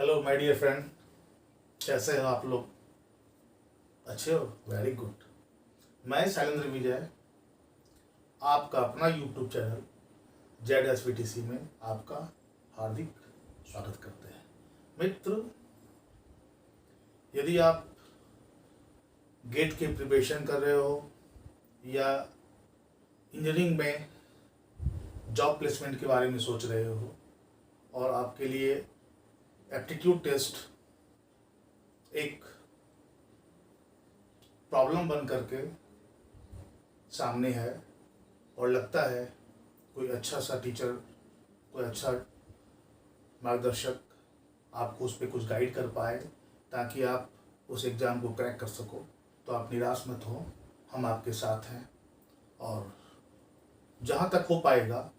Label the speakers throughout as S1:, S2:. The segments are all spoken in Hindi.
S1: हेलो माय डियर फ्रेंड, कैसे हो आप लोग? अच्छे हो? Very good. मैं शैलेंद्र विजय, आपका अपना यूट्यूब चैनल ZSVTC में आपका हार्दिक स्वागत करते हैं। मित्र, यदि आप गेट की प्रिपरेशन कर रहे हो या इंजीनियरिंग में जॉब प्लेसमेंट के बारे में सोच रहे हो और आपके लिए एप्टीट्यूड टेस्ट एक प्रॉब्लम बन करके सामने है और लगता है कोई अच्छा सा टीचर, कोई अच्छा मार्गदर्शक आपको उस पर कुछ गाइड कर पाए ताकि आप उस एग्ज़ाम को क्रैक कर सको, तो आप निराश मत हो। हम आपके साथ हैं और जहाँ तक हो पाएगा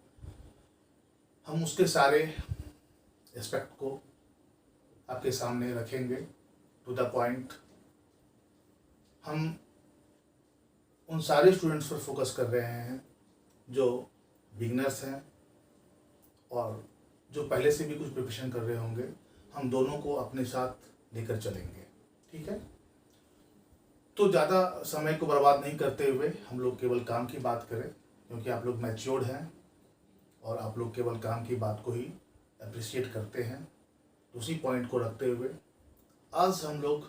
S1: हम उसके सारे एस्पेक्ट को आपके सामने रखेंगे टू द पॉइंट। हम उन सारे स्टूडेंट्स पर फोकस कर रहे हैं जो बिगनर्स हैं और जो पहले से भी कुछ प्रिपरेशन कर रहे होंगे। हम दोनों को अपने साथ लेकर चलेंगे, ठीक है? तो ज़्यादा समय को बर्बाद नहीं करते हुए हम लोग केवल काम की बात करें, क्योंकि आप लोग मैच्योर्ड हैं और आप लोग केवल काम की बात को ही अप्रिशिएट करते हैं। उसी पॉइंट को रखते हुए आज हम लोग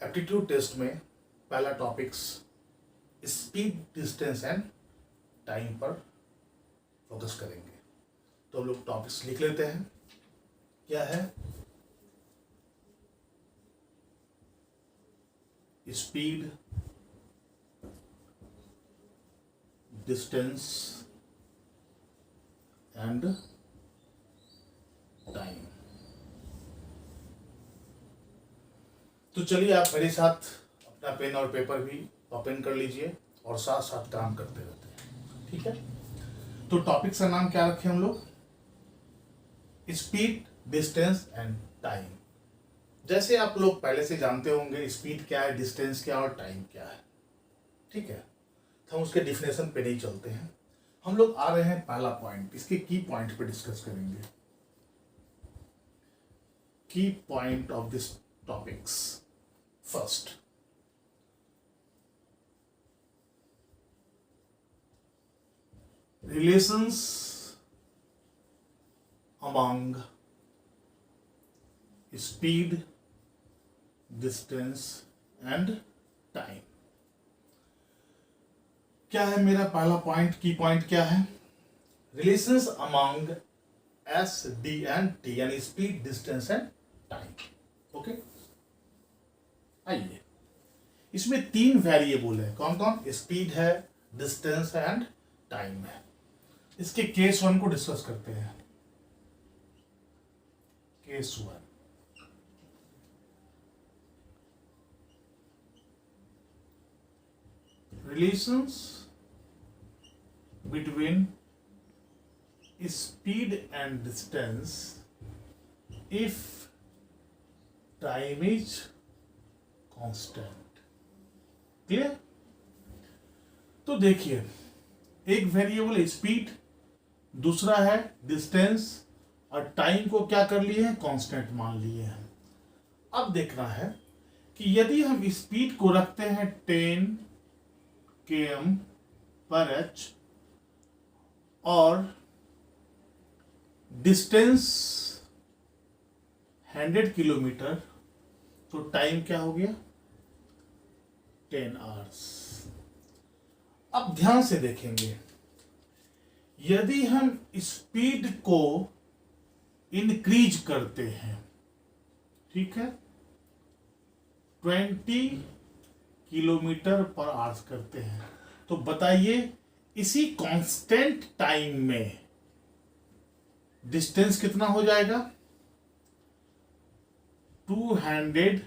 S1: एप्टीट्यूड टेस्ट में पहला topics speed, distance and time पर फोकस करेंगे। तो हम लोग टॉपिक्स लिख लेते हैं। क्या है? Speed, distance and time. तो चलिए आप मेरे साथ अपना पेन और पेपर भी ओपन कर लीजिए और साथ साथ काम करते रहते हैं, ठीक है? तो टॉपिक का नाम क्या रखें हम लोग? Speed, distance and time. जैसे आप लोग पहले से जानते होंगे स्पीड क्या है, डिस्टेंस क्या है और टाइम क्या है, ठीक है? तो हम उसके डिफिनेशन पे नहीं चलते हैं। हम लोग आ रहे हैं पहला पॉइंट, इसके की पॉइंट पे डिस्कस करेंगे। की point of this topics. First, relations among speed, distance and time। क्या है मेरा पहला पॉइंट? की पॉइंट क्या है? Relations among S, D and T, यानी speed, distance and time. Okay, आइए, इसमें तीन वेरिएबल है। कौन कौन? स्पीड है, डिस्टेंस एंड टाइम है। इसके केस वन को डिस्कस करते हैं। Case one, relations between speed and distance if time is constant. Clear? तो देखिए, एक वेरिएबल स्पीड, दूसरा है डिस्टेंस और टाइम को क्या कर लिए हैं? कांस्टेंट मान लिए हैं। अब देखना है कि यदि हम स्पीड को रखते हैं 10 km/h और डिस्टेंस 100 किलोमीटर, तो टाइम क्या हो गया? 10 आवर्स। अब ध्यान से देखेंगे, यदि हम स्पीड को इंक्रीज करते हैं, ठीक है, 20 किलोमीटर पर आवर्स करते हैं, तो बताइए इसी कांस्टेंट टाइम में डिस्टेंस कितना हो जाएगा? 200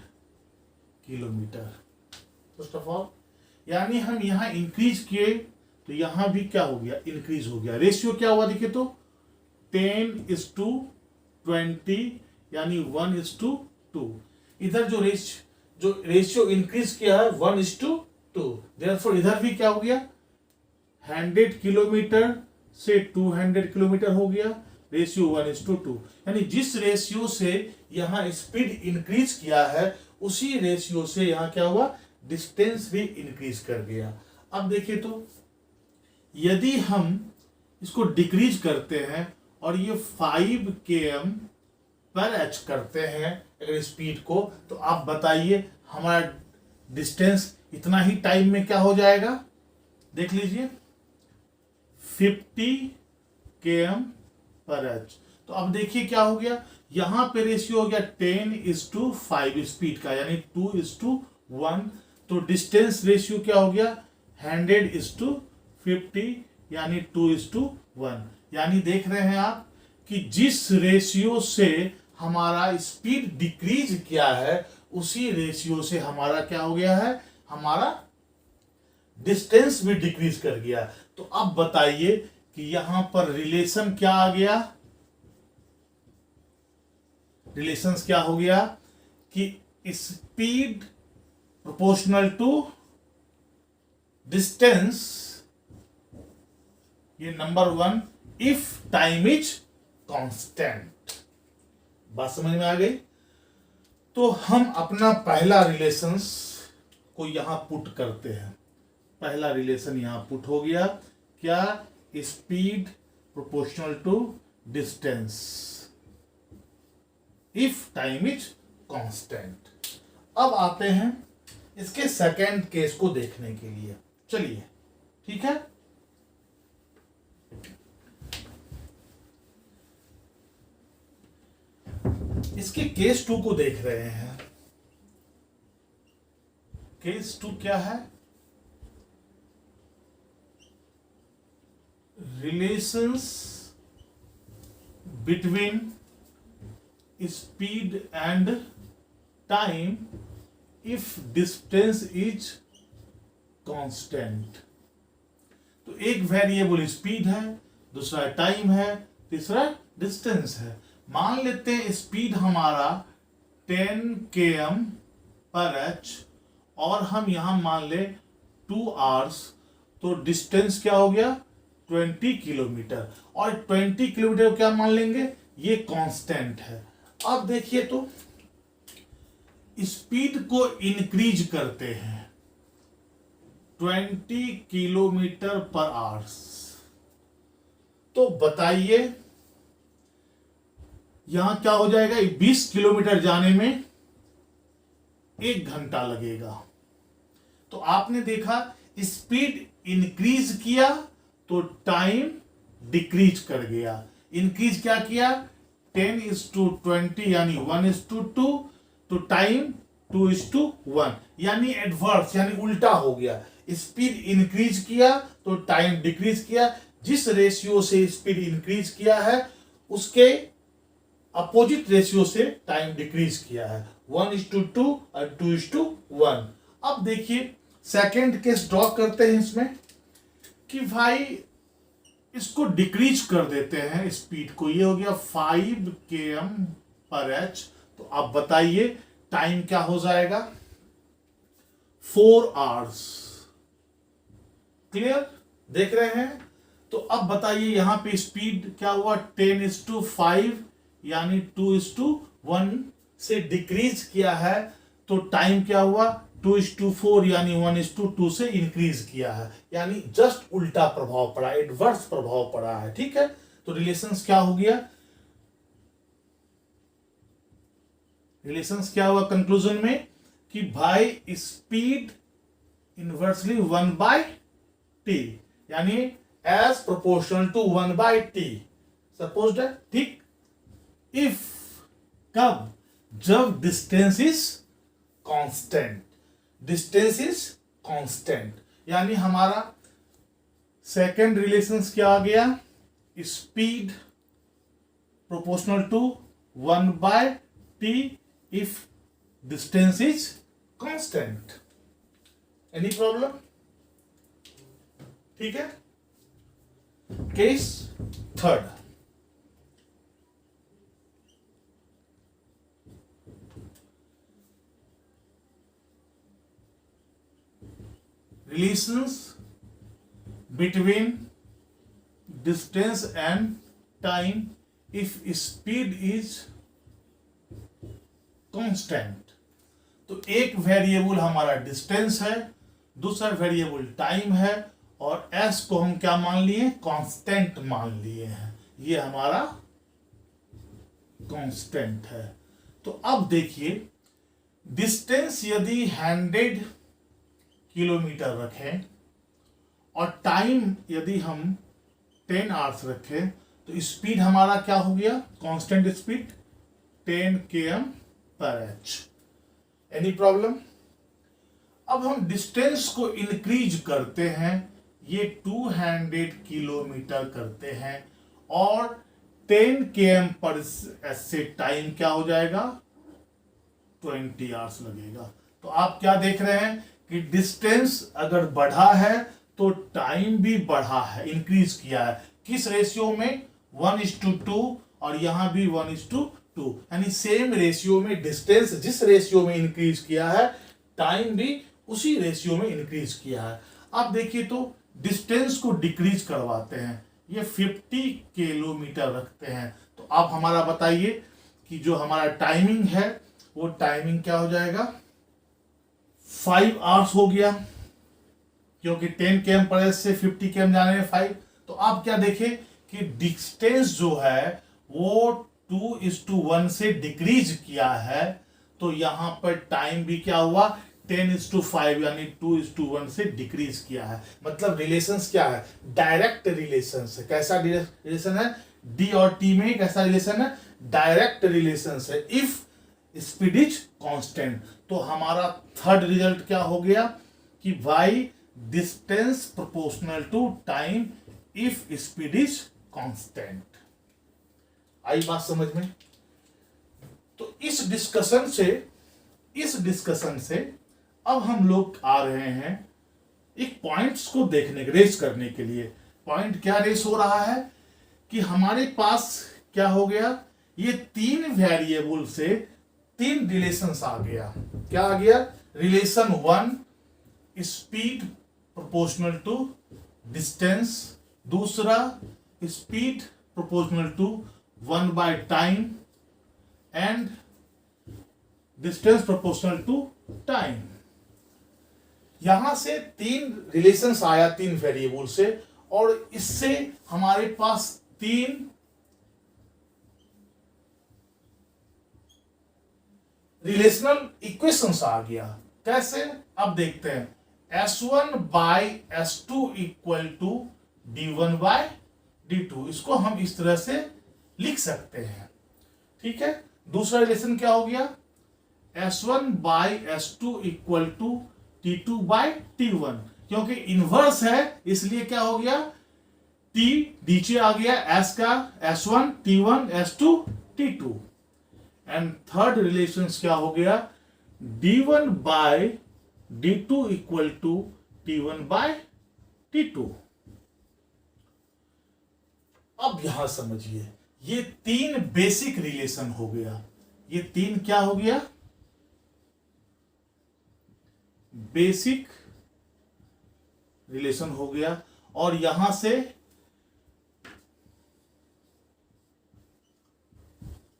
S1: किलोमीटर। फर्स्ट ऑफ ऑल, यानी हम यहां इंक्रीज किए तो यहां भी क्या हो गया? इंक्रीज हो गया। रेशियो क्या हुआ? देखिए तो 10:20, यानी 1:2। इधर जो रेशियो इंक्रीज किया है 1:2, देयरफॉर इधर भी क्या हो गया? 100 किलोमीटर से 200 किलोमीटर हो गया। रेशियो 1:2, यानी जिस रेशियो से यहाँ स्पीड इंक्रीज किया है उसी रेशियो से यहाँ क्या हुआ, डिस्टेंस भी इंक्रीज कर गया। अब देखिए तो यदि हम इसको डिक्रीज करते हैं और ये 5 km/h करते हैं अगर स्पीड को, तो आप बताइए हमारा डिस्टेंस इतना ही टाइम में क्या हो जाएगा। देख लीजिए 50 km/h। तो अब देखिए क्या हो गया, यहां पे रेशियो हो गया 10:5 स्पीड का, यानी 2:1। तो डिस्टेंस रेशियो क्या हो गया 100:50, यानी 2:1। यानी देख रहे हैं आप कि जिस रेशियो से हमारा स्पीड डिक्रीज किया है उसी रेशियो से हमारा क्या हो गया है, हमारा डिस्टेंस भी डिक्रीज कर गया। तो अब बताइए कि यहां पर रिलेशन क्या आ गया, रिलेशंस क्या हो गया कि स्पीड प्रोपोर्शनल टू डिस्टेंस, ये number 1, if time is constant. बात समझ में आ गई। तो हम अपना पहला रिलेशंस को यहां पुट करते हैं। पहला रिलेशन यहां पुट हो गया, क्या, speed proportional to distance if time is constant. अब आते हैं इसके सेकेंड केस को देखने के लिए। चलिए ठीक है, इसके केस 2 को देख रहे हैं। केस 2 क्या है, relations between speed and time if distance is constant. तो एक वेरिएबल स्पीड है, दूसरा टाइम है, तीसरा डिस्टेंस है। मान लेते हैं स्पीड हमारा 10 km/h और हम यहां मान ले 2 hours, तो डिस्टेंस क्या हो गया 20 किलोमीटर, और 20 किलोमीटर क्या मान लेंगे, ये कांस्टेंट है। अब देखिए तो स्पीड को इंक्रीज करते हैं 20 km/h, तो बताइए यहां क्या हो जाएगा, 20 किलोमीटर जाने में 1 घंटा लगेगा। तो आपने देखा स्पीड इंक्रीज किया तो टाइम डिक्रीज कर गया। इंक्रीज क्या किया 10:20, यानी 1:2, तो टाइम 2:1, यानी एडवर्स, यानी उल्टा हो गया। स्पीड इंक्रीज किया तो टाइम डिक्रीज किया। जिस रेशियो से स्पीड इंक्रीज किया है उसके अपोजिट रेशियो से टाइम डिक्रीज किया है, 1:2 और 2:1। अब देखिए सेकेंड केस ड्रॉ करते हैं इसमें कि भाई इसको डिक्रीज कर देते हैं स्पीड को, ये हो गया 5 km/h। तो आप बताइए टाइम क्या हो जाएगा 4 hours। क्लियर, देख रहे हैं। तो अब बताइए यहां पे स्पीड क्या हुआ 10:5, यानी 2:1 से डिक्रीज किया है, तो टाइम क्या हुआ 2:4, यानी 1:2 से इंक्रीज किया है, यानी जस्ट उल्टा प्रभाव पड़ा, एडवर्स प्रभाव पड़ा है। ठीक है, तो रिलेशंस क्या हो गया, रिलेशंस क्या हुआ कंक्लूजन में कि भाई स्पीड इनवर्सली 1/t, यानी as proportional to 1/t supposed है। ठीक, इफ, कब, जब distance is constant, distance is constant, यानी हमारा सेकेंड रिलेशंस क्या आ गया, speed proportional to 1/t if distance is constant. Any problem, ठीक है। Case third, relations between distance and time इफ स्पीड इज कांस्टेंट। तो एक वेरिएबल हमारा डिस्टेंस है, दूसरा वेरिएबल टाइम है, और एस को हम क्या मान लिए, कांस्टेंट मान लिए हैं। ये हमारा कांस्टेंट है। तो अब देखिए, डिस्टेंस यदि 100 किलोमीटर रखें और टाइम यदि हम 10 आवर्स रखें, तो स्पीड हमारा क्या हो गया, constant speed 10 km/h। Any problem? अब हम डिस्टेंस को इंक्रीज करते हैं, ये 200 किलोमीटर करते हैं, और 10 km/h से टाइम क्या हो जाएगा, 20 आवर्स लगेगा। तो आप क्या देख रहे हैं कि डिस्टेंस अगर बढ़ा है तो टाइम भी बढ़ा है, इंक्रीज किया है। किस रेशियो में, 1:2, और यहां भी 1:2, यानी सेम रेशियो में डिस्टेंस जिस रेशियो में इंक्रीज किया है, टाइम भी उसी रेशियो में इंक्रीज किया है। अब देखिए, तो डिस्टेंस को डिक्रीज करवाते हैं, ये 50 किलोमीटर रखते हैं। तो आप हमारा बताइए कि जो हमारा टाइमिंग है वो टाइमिंग क्या हो जाएगा, 5 आवर्स हो गया, क्योंकि 10 km/h से 50 km जाने में 5। तो आप क्या देखें कि डिस्टेंस जो है वो 2:1 से डिक्रीज किया है, तो यहां पर टाइम भी क्या हुआ, 10:5 यानी 2:1 से डिक्रीज किया है। मतलब रिलेशंस क्या है, डायरेक्ट रिलेशंस है। कैसा रिलेशन है, डी और टी में कैसा रिलेशन है, डायरेक्ट रिलेशन है, इफ स्पीड इज कांस्टेंट। तो हमारा थर्ड रिजल्ट क्या हो गया कि वाई distance proportional to time if speed is constant. आई बात समझ में? तो इस डिस्कशन से अब हम लोग आ रहे हैं एक पॉइंट्स को देखने के, रेस करने के लिए। पॉइंट क्या रेस हो रहा है कि हमारे पास क्या हो गया, ये 3 वेरिएबल से 3 रिलेशंस आ गया। क्या आ गया, relation 1 speed proportional to distance, दूसरा स्पीड प्रोपोर्शनल टू 1/टाइम, and distance proportional to time. यहां से 3 रिलेशंस आया 3 वेरिएबल से, और इससे हमारे पास 3 रिलेशनल इक्वेशंस आ गया। कैसे, अब देखते हैं। S1/S2 इक्वल टू D1/D2, इसको हम इस तरह से लिख सकते हैं, ठीक है। दूसरा रिलेशन क्या हो गया, S1/S2 इक्वल टू T2/T1, क्योंकि इनवर्स है इसलिए क्या हो गया, T नीचे आ गया, S का S1 T1 S2 T2, and third relation क्या हो गया, D1/D2 इक्वल टू T1/T2। अब यहां समझिए, ये 3 बेसिक रिलेशन हो गया। ये 3 क्या हो गया, बेसिक रिलेशन हो गया, और यहां से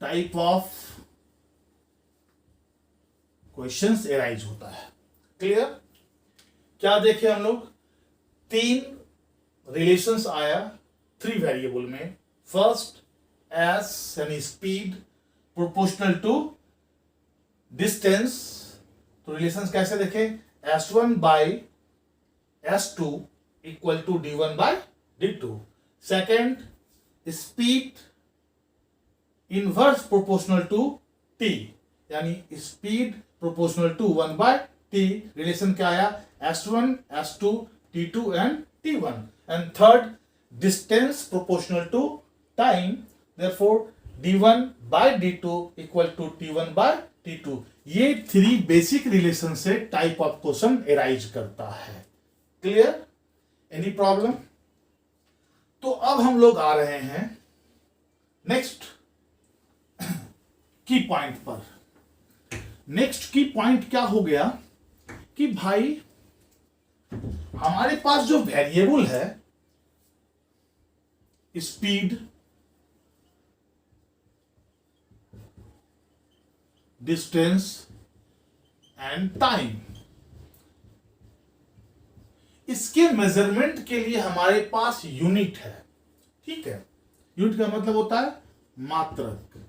S1: टाइप ऑफ क्वेश्चंस एराइज होता है। क्लियर? क्या देखे हम लोग, 3 रिलेशंस आया 3 वेरिएबल में। फर्स्ट एस यानी स्पीड प्रोपोर्शनल टू डिस्टेंस, तो रिलेशंस कैसे देखे, S1/S2 equal to D1/D2। Second speed inverse proportional to T, यानी speed proportional to 1/T, relation क्या आया, S1 S2 T2 and T1। And third distance proportional to time, therefore D1/D2 equal to T1/T2। ये 3 बेसिक रिलेशन से टाइप ऑफ क्वेश्चन एराइज करता है। क्लियर? Any problem? तो अब हम लोग आ रहे हैं नेक्स्ट की पॉइंट पर। नेक्स्ट की पॉइंट क्या हो गया कि भाई हमारे पास जो वेरिएबल है स्पीड, डिस्टेंस एंड टाइम। इसके मेजरमेंट के लिए हमारे पास यूनिट है, ठीक है। यूनिट का मतलब होता है मात्रक।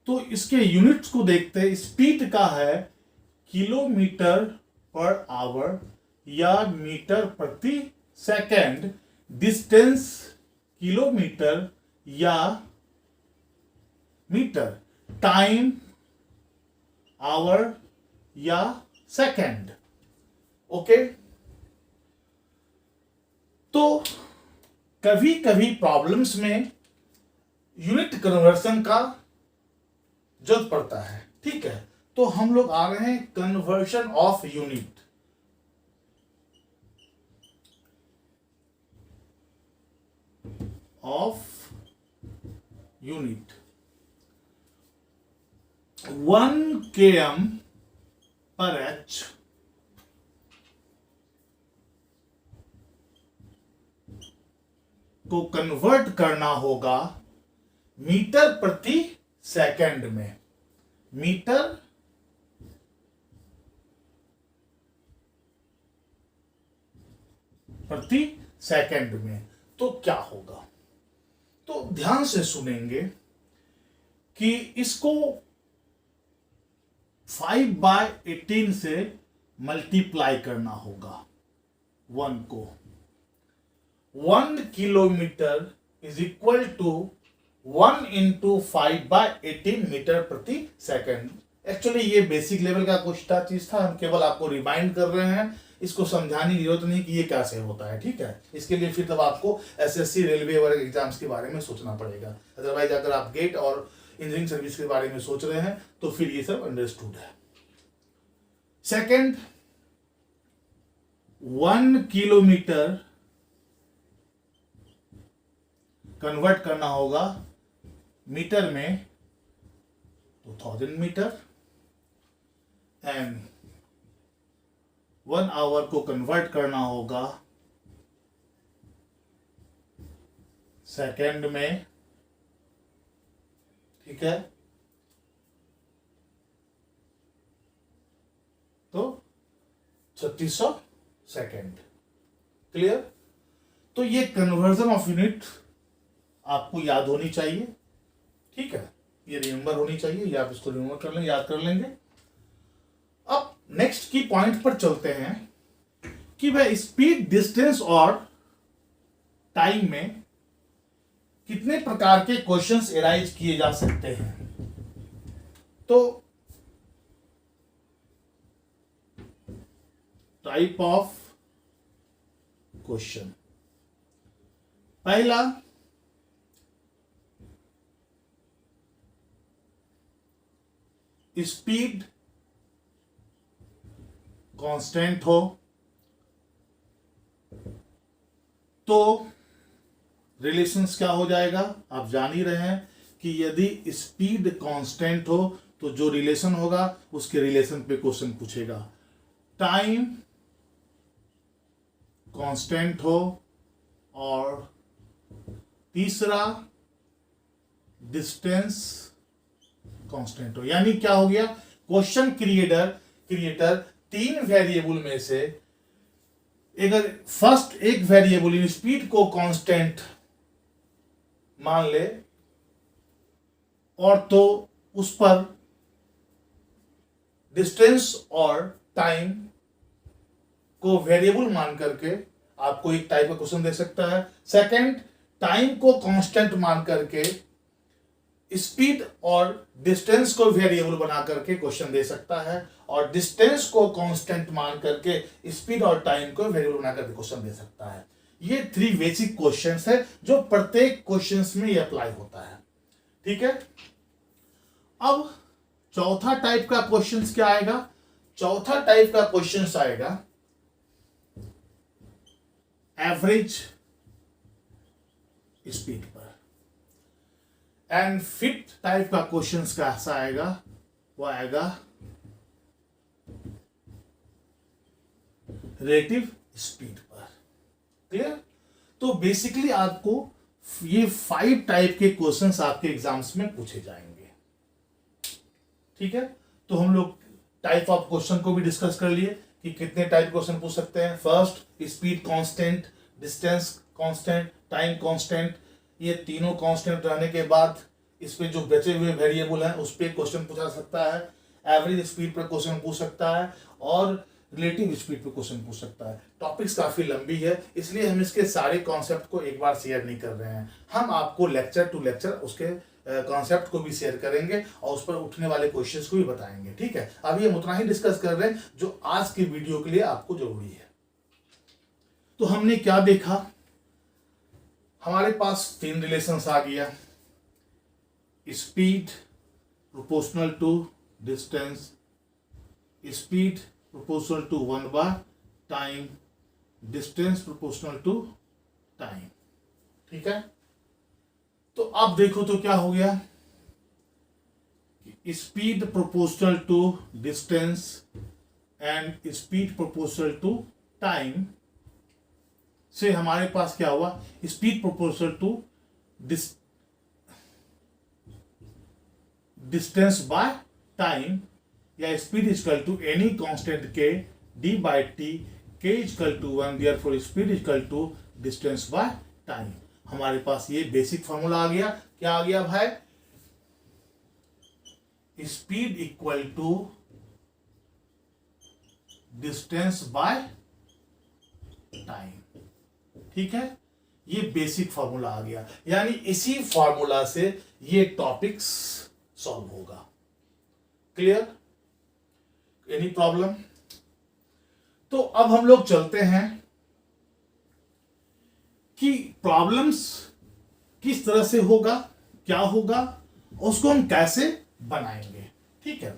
S1: तो इसके यूनिट्स को देखते हैं। स्पीड का है किलोमीटर पर आवर या मीटर प्रति सेकंड। डिस्टेंस किलोमीटर या मीटर। टाइम आवर या सेकंड। ओके। तो कभी कभी प्रॉब्लम्स में यूनिट कन्वर्सन का जरूरत पड़ता है, ठीक है। तो हम लोग आ रहे हैं conversion of unit. Of unit 1 km पर h को कन्वर्ट करना होगा मीटर प्रति सेकंड में। मीटर प्रति सेकंड में। तो क्या होगा, तो ध्यान से सुनेंगे कि इसको 5/18 से मल्टीप्लाई करना होगा 1 को। 1 kilometre is equal to 1 into 5/18 metre प्रति सेकंड। एक्चुअली ये बेसिक लेवल का कुछ चीज था, हम केवल आपको रिमाइंड कर रहे हैं। इसको समझाने की जरूरत नहीं कि ये कैसे होता है, ठीक है। इसके लिए फिर तब आपको एसएससी रेलवे वगैरह एग्जाम्स के बारे में सोचना पड़ेगा। अदरवाइज अगर आप गेट और इंजीनियरिंग सर्विस के बारे में सोच रहे हैं तो फिर ये सब अंडरस्टूड है। सेकंड, 1 किलोमीटर कन्वर्ट करना होगा मीटर में तो 1000 मीटर। एंड 1 आवर को कन्वर्ट करना होगा सेकंड में, ठीक है। तो 3600 सेकंड। क्लियर। तो ये कन्वर्जन ऑफ यूनिट आपको याद होनी चाहिए, ठीक है। ये रिमेंबर होनी चाहिए, या आप इसको रिमेंबर कर लेंगे, याद कर लेंगे। अब नेक्स्ट की पॉइंट पर चलते हैं कि वह स्पीड, डिस्टेंस और टाइम में कितने प्रकार के क्वेश्चंस एराइज किए जा सकते हैं। तो टाइप ऑफ क्वेश्चन, पहला स्पीड कांस्टेंट हो तो रिलेशंस क्या हो जाएगा, आप जान ही रहे हैं कि यदि स्पीड कांस्टेंट हो तो जो रिलेशन होगा उसके रिलेशन पे क्वेश्चन पूछेगा। टाइम कांस्टेंट हो और तीसरा डिस्टेंस कांस्टेंट हो। यानी क्या हो गया, क्वेश्चन क्रिएटर 3 वेरिएबल में से अगर फर्स्ट एक वेरिएबल स्पीड को कांस्टेंट मान ले और तो उस पर डिस्टेंस और टाइम को वेरिएबल मान करके आपको एक टाइप का क्वेश्चन दे सकता है। सेकंड, टाइम को कांस्टेंट मान करके स्पीड और डिस्टेंस को वेरिएबल बना करके क्वेश्चन दे सकता है, और डिस्टेंस को कांस्टेंट मान करके स्पीड और टाइम को वेरिएबल बना करके क्वेश्चन दे सकता है। ये 3 बेसिक क्वेश्चंस है जो प्रत्येक क्वेश्चंस में ये अप्लाई होता है, ठीक है। अब चौथा टाइप का क्वेश्चंस क्या आएगा, चौथा टाइप का क्वेश्चंस आएगा एवरेज स्पीड पर। एंड फिफ्थ टाइप का क्वेश्चंस कैसा आएगा, वो आएगा रिलेटिव स्पीड पर। क्लियर। तो बेसिकली आपको ये 5 टाइप के क्वेश्चंस आपके एग्जाम्स में पूछे जाएंगे, ठीक है। तो हम लोग टाइप ऑफ क्वेश्चन को भी डिस्कस कर लिए कि कितने टाइप क्वेश्चन पूछ सकते हैं। First speed constant, distance constant, time constant, ये तीनों कांस्टेंट रहने के बाद इस पे जो बचे हुए वेरिएबल हैं उस पर क्वेश्चन पूछा सकता है। एवरेज स्पीड पर क्वेश्चन पूछ सकता है और रिलेटिव स्पीड पर क्वेश्चन पूछ सकता है। टॉपिक्स काफी लंबी है, इसलिए हम इसके सारे कॉन्सेप्ट को एक बार शेयर नहीं कर रहे हैं। हम आपको लेक्चर टू लेक्चर उसके कॉन्सेप्ट को भी शेयर करेंगे और उस पर उठने वाले क्वेश्चंस को भी बताएंगे। ठीक है, अभी हम उतना ही डिस्कस कर रहे हैं जो आज की वीडियो के लिए आपको जरूरी है। तो हमने क्या देखा, हमारे पास तीन रिलेशंस आ गया, speed proportional to distance, speed proportional to 1 by time, distance proportional to time. ठीक है, तो अब देखो तो क्या हो गया, speed proportional to distance and speed proportional to time से हमारे पास क्या हुआ, speed proportional to distance by time या speed equal to any constant K D by T, K equal to 1, therefore speed equal to distance by time. हमारे पास ये बेसिक फॉर्मूला आ गया। क्या आ गया भाई, speed equal to distance by time. ठीक है, ये बेसिक फॉर्मूला आ गया, यानी इसी फॉर्मूला से ये टॉपिक्स सॉल्व होगा। Clear, any problem? तो अब हम लोग चलते हैं कि प्रॉब्लम्स किस तरह से होगा, क्या होगा, उसको हम कैसे बनाएंगे। ठीक है,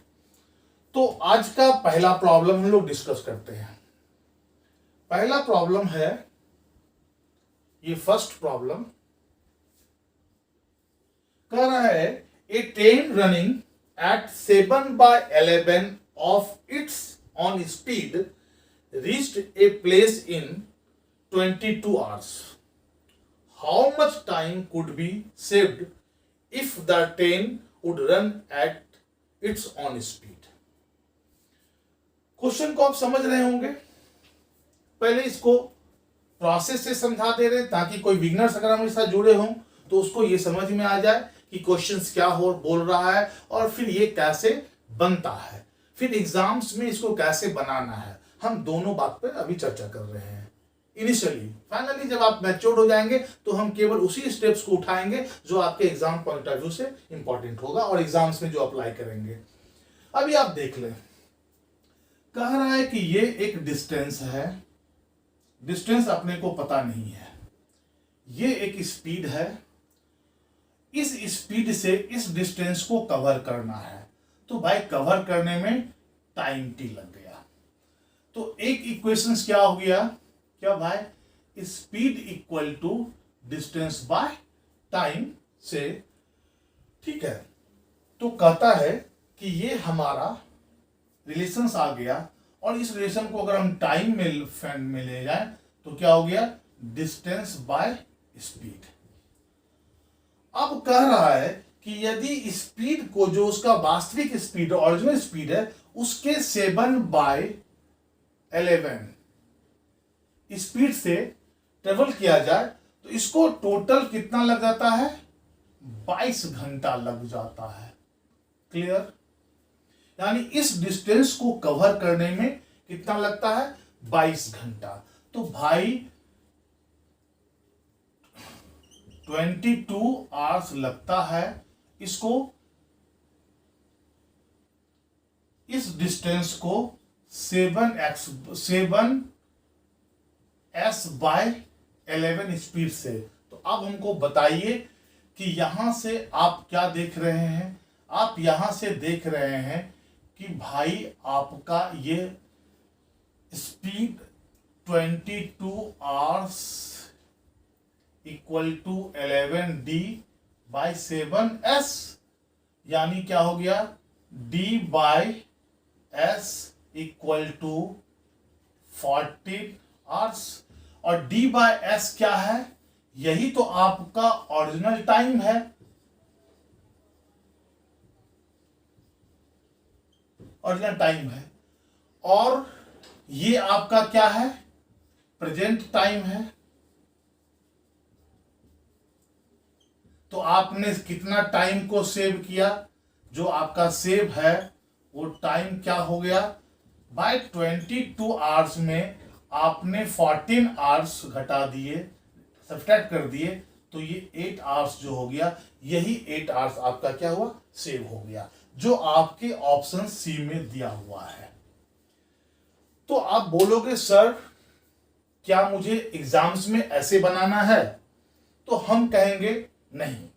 S1: तो आज का पहला प्रॉब्लम हम लोग डिस्कस करते हैं। पहला प्रॉब्लम है, ये फर्स्ट प्रॉब्लम कह रहा है, a train running at 7/11 of its on speed reached a place in 22 hours. How much time could be saved if the train would run at its on speed? Question को आप समझ रहे होंगे, पहले इसको प्रोसेस से समझा दे रहे हैं ताकि कोई बिगनर्स अगर हमारे साथ जुड़े हों तो उसको ये समझ में आ जाए कि क्वेश्चंस क्या हो बोल रहा है और फिर ये कैसे बनता है, फिर एग्जाम्स में इसको कैसे बनाना है। हम दोनों बात पर अभी चर्चा कर रहे हैं। इनिशियली, फाइनली जब आप मैच्योर हो जाएंगे तो हम केवल उसी स्टेप्स को उठाएंगे जो आपके एग्जाम पॉइंट ऑफ व्यू से इंपॉर्टेंट होगा और एग्जाम्स में जो अप्लाई करेंगे। अभी आप देख लें, कह रहा है कि ये एक डिस्टेंस है, डिस्टेंस अपने को पता नहीं है, ये एक स्पीड है, इस स्पीड से इस डिस्टेंस को कवर करना है, तो भाई कवर करने में टाइम टी लग गया। तो एक इक्वेशंस क्या हो गया, क्या भाई, speed equal to distance by time से। ठीक है, तो कहता है कि ये हमारा रिलेशंस आ गया और इस रिलेशन को अगर हम टाइम में ले जाए तो क्या हो गया, डिस्टेंस बाय स्पीड। अब कह रहा है कि यदि स्पीड को, जो उसका वास्तविक स्पीड ओरिजिनल स्पीड है, उसके 7/11 स्पीड से ट्रेवल किया जाए तो इसको टोटल कितना लग जाता है, 22 घंटा लग जाता है। क्लियर, यानी इस डिस्टेंस को कवर करने में कितना लगता है, 22 घंटा। तो भाई 22 आवर्स लगता है इसको, इस डिस्टेंस को 7s/11 स्पीड से। तो अब हमको बताइए कि यहां से आप क्या देख रहे हैं, आप यहां से देख रहे हैं कि भाई आपका ये speed 22 hours equal to 11d/7s, यानी क्या हो गया, d/s इक्वल टू 14 आवर्स। और d/s क्या है, यही तो आपका ओरिजिनल टाइम है। ओरिजिनल टाइम है, और ये आपका क्या है, प्रेजेंट टाइम है। तो आपने कितना टाइम को सेव किया, जो आपका सेव है वो टाइम क्या हो गया, बाय 22 आवर्स में आपने 14 आवर्स घटा दिए, सब्ट्रैक्ट कर दिए, तो ये 8 आवर्स जो हो गया, यही 8 आवर्स आपका क्या हुआ, सेव हो गया, जो आपके ऑप्शन सी में दिया हुआ है। तो आप बोलोगे सर क्या मुझे एग्जाम्स में ऐसे बनाना है, तो हम कहेंगे नहीं,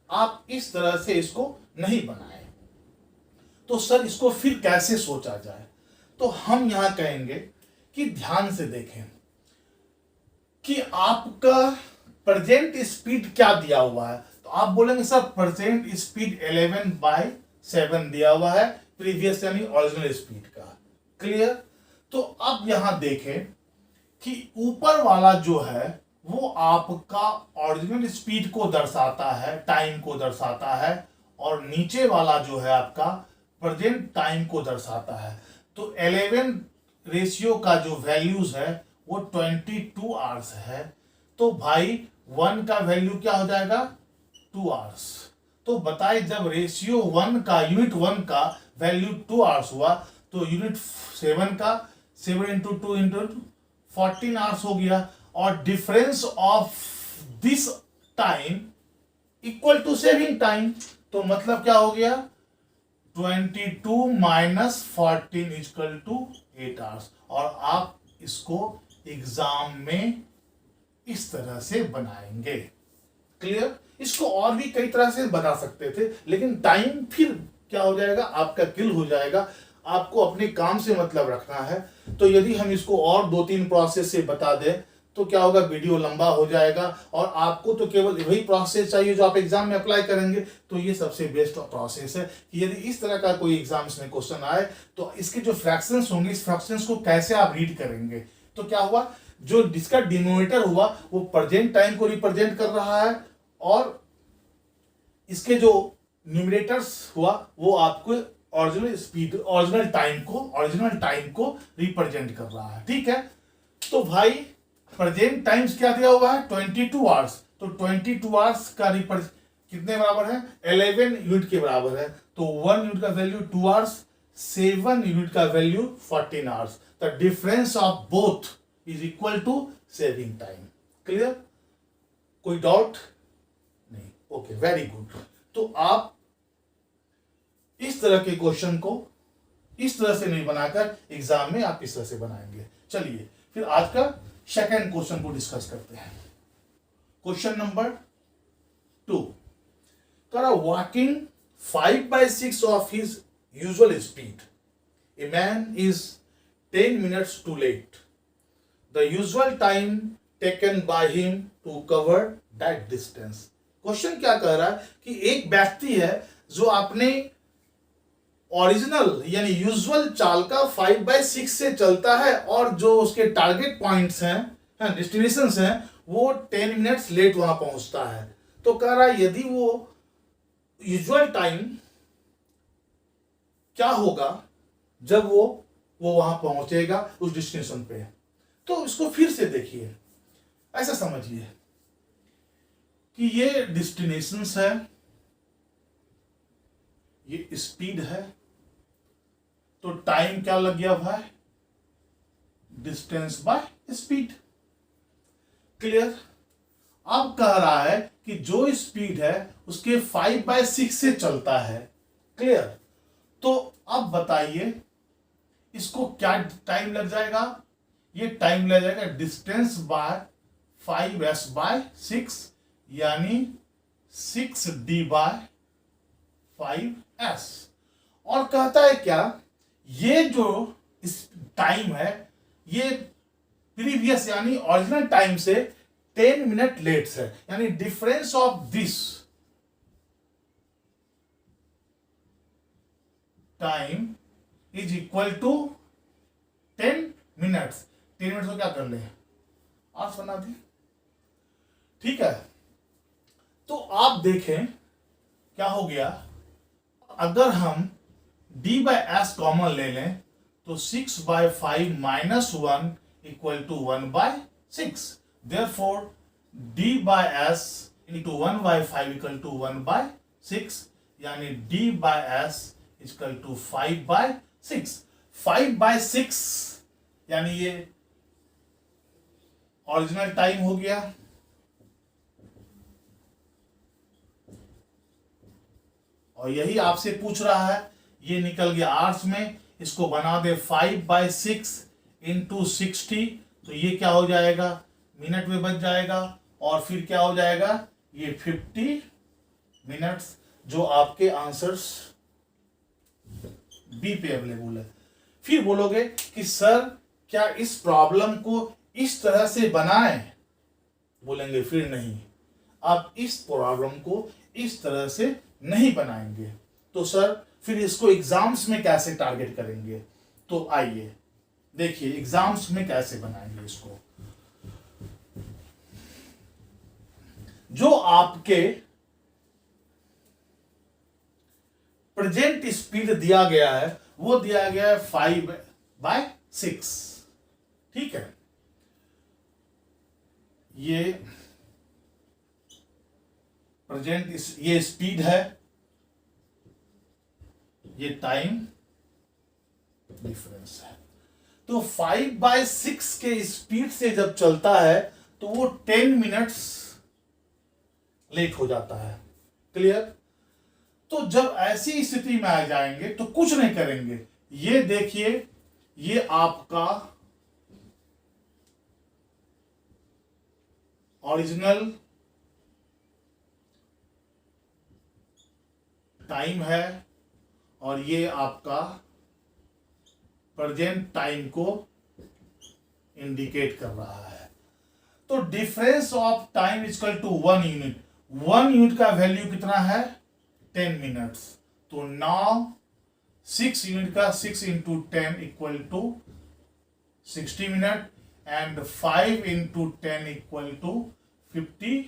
S1: आप इस तरह से इसको नहीं बनाएं। तो सर इसको फिर कैसे सोचा जाए, तो हम यहां कहेंगे कि ध्यान से देखें कि आपका प्रेजेंट स्पीड क्या दिया हुआ है। तो आप बोलेंगे सर प्रेजेंट स्पीड 11/7 दिया हुआ है, प्रीवियस यानी ओरिजिनल स्पीड का। क्लियर। तो अब यहां देखें कि ऊपर वाला जो है वो आपका ओरिजिनल स्पीड को दर्शाता है, टाइम को दर्शाता है, और नीचे वाला जो है आपका प्रेजेंट टाइम को दर्शाता है। तो 11 रेशियो का जो वैल्यूज है वो 22 आवर्स है। तो भाई 1 का वैल्यू क्या हो जाएगा, 2 आवर्स। तो बताए जब रेशियो 1 का, यूनिट 1 का वैल्यू 2 आवर्स हुआ, तो यूनिट 7 का 7 इंटू 2 इंटू 14 आवर्स हो गया, और difference of this time equal to saving time. तो मतलब क्या हो गया, 22 माइनस 14 इक्वल टू 8 आवर्स। और आप इसको एग्जाम में इस तरह से बनाएंगे। क्लियर। इसको और भी कई तरह से बना सकते थे, लेकिन टाइम फिर क्या हो जाएगा, आपका किल हो जाएगा। आपको अपने काम से मतलब रखना है। तो यदि हम इसको और 2-3 प्रोसेस से बता दें तो क्या होगा, वीडियो लंबा हो जाएगा, और आपको तो केवल वही प्रोसेस चाहिए जो आप एग्जाम में अप्लाई करेंगे। तो ये सबसे बेस्ट प्रोसेस है कि यदि इस तरह का कोई एग्जाम्स में क्वेश्चन आए तो इसके जो फ्रैक्शंस होंगे, इस फ्रैक्शंस को कैसे आप रीड करेंगे। तो क्या हुआ, जो जिसका डिनोमिनेटर हुआ वो प्रेजेंट टाइम को रिप्रेजेंट कर रहा है, और इसके जो न्यूमरेटर्स हुआ वो आपको ओरिजिनल स्पीड, ओरिजिनल टाइम को रिप्रेजेंट कर रहा है। ठीक है। तो भाई प्रेजेंट टाइम्स क्या दिया हुआ है, 22 आवर्स। तो 22 आवर्स का कितने बराबर है, 11 यूनिट के बराबर है। तो 1 यूनिट का वैल्यू 2 आवर्स, 7 यूनिट का value 14 hours. The difference of both is equal to saving time. Clear. कोई डाउट नहीं, ओके, वेरी गुड। तो आप इस तरह के क्वेश्चन को इस तरह से नहीं बनाकर एग्जाम में आप इस तरह से बनाएंगे। चलिए फिर आज का सेकंड क्वेश्चन को डिस्कस करते हैं। Question number 2, walking 5/6 of his usual speed, a man is 10 minutes too late, the usual time taken by him to cover that distance. Question क्या कह रहा है कि एक व्यक्ति है जो अपने ओरिजिनल यानी यूजुअल चाल का 5/6 से चलता है, और जो उसके टारगेट पॉइंट्स हैं, डेस्टिनेशंस हैं, वो 10 मिनट्स लेट वहां पहुंचता है। तो कह रहा है यदि वो यूजुअल टाइम क्या होगा जब वो वहां पहुंचेगा उस डेस्टिनेशन पे। तो इसको फिर से देखिए, ऐसा समझिए कि ये डेस्टिनेशंस है, ये स्पीड है, तो टाइम क्या लग गया भाई, डिस्टेंस बाय स्पीड। क्लियर। अब कह रहा है कि जो स्पीड है उसके 5/6 से चलता है। क्लियर। तो अब बताइए इसको क्या टाइम लग जाएगा, ये टाइम लग जाएगा डिस्टेंस बाय 5s/6 यानी 6d/5s। और कहता है क्या, ये जो इस टाइम है ये प्रीवियस यानी ओरिजिनल टाइम से 10 मिनट लेट है, यानी difference of this time is equal to 10 minutes. 10 minutes को क्या कर ले, आज बना दी। ठीक है। तो आप देखें क्या हो गया, अगर हम डी बाय एस कॉमन ले लें तो 6/5 minus 1 equal to 1/6। Therefore D by S into 1/5 equal to 1/6, यानी D by S equal to 5/6। 5/6 यानी ये ओरिजिनल टाइम हो गया। और यही आपसे पूछ रहा है, ये निकल गया आर्ट्स में, इसको बना दे 5/6 इंटू 60, तो ये क्या हो जाएगा, मिनट में बच जाएगा। और फिर क्या हो जाएगा, ये 50 मिनट्स, जो आपके आंसर्स बी पे अवेलेबल है। फिर बोलोगे कि सर क्या इस प्रॉब्लम को इस तरह से बनाएं, बोलेंगे फिर नहीं, आप इस प्रॉब्लम को इस तरह से नहीं बनाएंगे। तो सर फिर इसको एग्जाम्स में कैसे टारगेट करेंगे, तो आइए देखिए एग्जाम्स में कैसे बनाएंगे इसको। जो आपके प्रेजेंट स्पीड दिया गया है वो दिया गया है 5/6, ठीक है। ये प्रेजेंट ये स्पीड है, ये टाइम डिफरेंस है। तो 5/6 के स्पीड से जब चलता है तो वो 10 मिनट्स लेट हो जाता है। क्लियर। तो जब ऐसी स्थिति में आ जाएंगे तो कुछ नहीं करेंगे, ये देखिए ये आपका ओरिजिनल टाइम है और ये आपका प्रेजेंट टाइम को इंडिकेट कर रहा है। तो difference of time equal to 1 unit. 1 unit का वैल्यू कितना है, 10 मिनट्स। तो नाउ 6 यूनिट का 6 into 10 equal to 60 minute and 5 into 10 equal to 50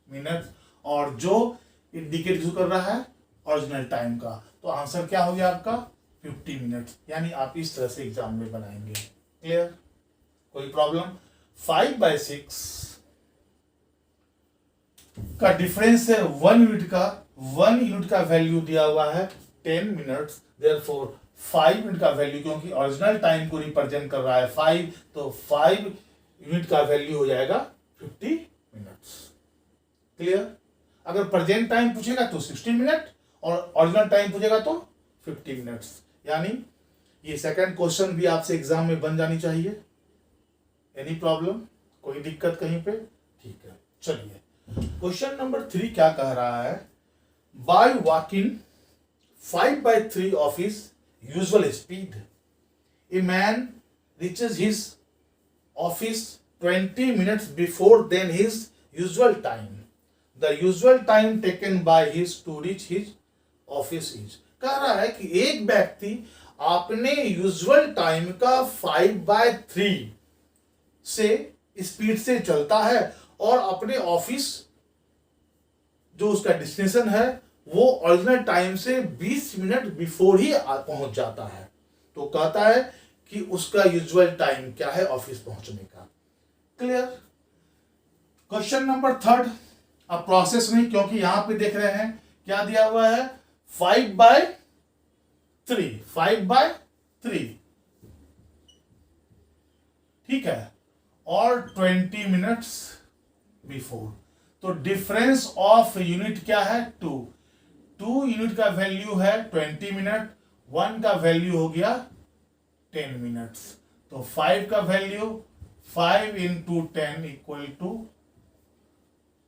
S1: minute. और जो इंडिकेट कर रहा है ओरिजिनल टाइम का, तो आंसर क्या हो गया आपका 50 मिनट। यानी आप इस तरह से एग्जाम में बनाएंगे। क्लियर, कोई प्रॉब्लम। 5/6 का डिफरेंस है 1 यूनिट का। 1 यूनिट का वैल्यू दिया हुआ है 10 मिनट्स, देयरफॉर 5 यूनिट का वैल्यू, क्योंकि ओरिजिनल टाइम को रिप्रेजेंट कर रहा है 5, तो 5 यूनिट का वैल्यू हो जाएगा 50 मिनट्स। क्लियर। अगर प्रेजेंट टाइम पूछेगा तो 60 मिनट और ओरिजिनल टाइम पूछेगा तो 50 मिनट्स। यानी ये सेकंड क्वेश्चन भी आपसे एग्जाम में बन जानी चाहिए। एनी प्रॉब्लम, कोई दिक्कत कहीं पे? ठीक है, चलिए क्वेश्चन नंबर 3 क्या कह रहा है, by walking 5/3 of his usual speed, a man reaches his office 20 minutes before than his usual time. The usual time taken by his to reach his office is. कह रहा है कि एक व्यक्ति अपने यूजुअल टाइम का 5/3 से स्पीड से चलता है और अपने ऑफिस जो उसका डेस्टिनेशन है वो ओरिजिनल टाइम से 20 मिनट बिफोर ही पहुंच जाता है। तो कहता है कि उसका यूजुअल टाइम क्या है ऑफिस पहुंचने का। क्लियर। क्वेश्चन नंबर 3, अब प्रोसेस नहीं, क्योंकि यहां पे देख रहे हैं क्या दिया हुआ है 5/3, ठीक है, और 20 मिनट्स बिफोर। तो डिफरेंस ऑफ यूनिट क्या है 2 यूनिट का वैल्यू है 20 मिनट, 1 का वैल्यू हो गया 10 मिनट्स। तो 5 का value 5 into 10 equal to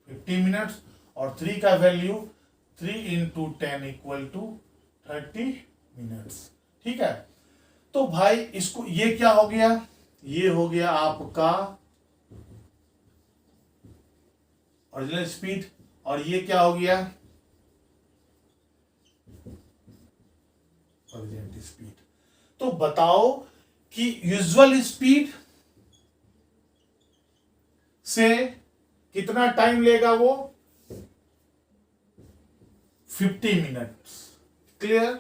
S1: 50 minutes और 3 का value 3 into 10 equal to 30 minutes. ठीक है। तो भाई इसको, ये क्या हो गया, ये हो गया आपका ओरिजिनल स्पीड और ये क्या हो गया ओरिजिनल स्पीड। तो बताओ कि यूजुअल स्पीड से कितना टाइम लेगा वो 50 मिनट्स। क्लियर।